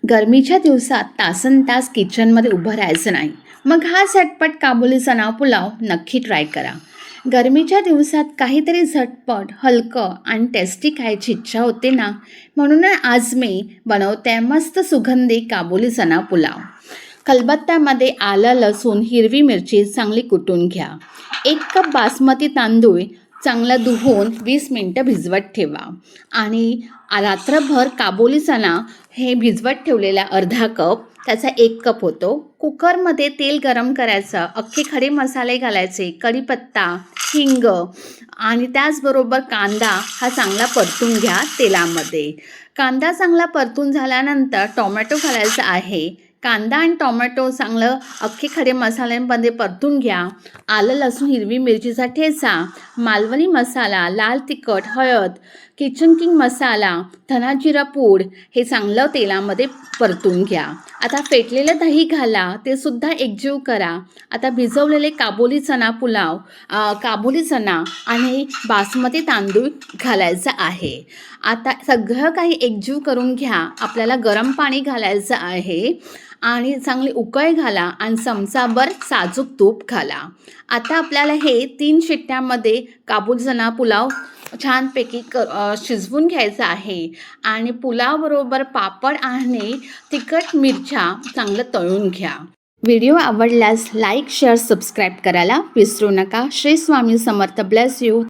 गरमीच्या दिवसात तासनतास किचनमध्ये उभं राहायचं नाही. मग हा झटपट काबुली चना पुलाव नक्की ट्राय करा. गरमीच्या दिवसात काहीतरी झटपट, हलकं आणि टेस्टी खायची इच्छा होते ना, म्हणून आज मी बनवते मस्त सुगंधी काबुली चना पुलाव. खलबत्त्यामध्ये आलं, लसूण, हिरवी मिरची चांगली कुटून घ्या. 1 कप बासमती तांदूळ चांगला धुवून 20 मिनटं भिजवत ठेवा. आणि रात्रभर काबुली चना हे भिजवत ठेवलेला अर्धा कप, त्याचा 1 कप होतो. कुकरमध्ये तेल गरम करायचं, अख्खे खडे मसाले घालायचे, कढीपत्ता, हिंग आणि त्याचबरोबर कांदा हा चांगला परतून घ्या तेलामध्ये. कांदा चांगला परतून झाल्यानंतर टोमॅटो घालायचा आहे. कांदा आणि टोमॅटो चांगलं अख्खे खडे मसाल्यांमध्ये परतून घ्या. आलं, लसूण, हिरवी मिरचीचा ठेचा, मालवणी मसाला, लाल तिखट, हळद, किचन किंग मसाला, धना जिरा पूड हे चांगलं तेलामध्ये परतून घ्या. आता फेटलेलं दही घाला, ते सुद्धा एकजीव करा. आता भिजवलेले काबुली चना आणि बासमती तांदूळ घालायचं आहे. आता सगळं काही एकजीव करून घ्या. आपल्याला गरम पाणी घालायचं आहे आणि चांगली उकळ घाला आणि चमचाभर साजूक तूप घाला. आता आपल्याला हे 3 शिट्ट्यामध्ये काबुली चना पुलाव छानपैकी शिजवून घ्यायचं आहे. आणि पुलावबरोबर पापड आणि तिखट मिरच्या चांगलं तळून घ्या. व्हिडिओ आवडल्यास लाईक, शेअर, सबस्क्राईब करायला विसरू नका. श्री स्वामी समर्थ. Bless you.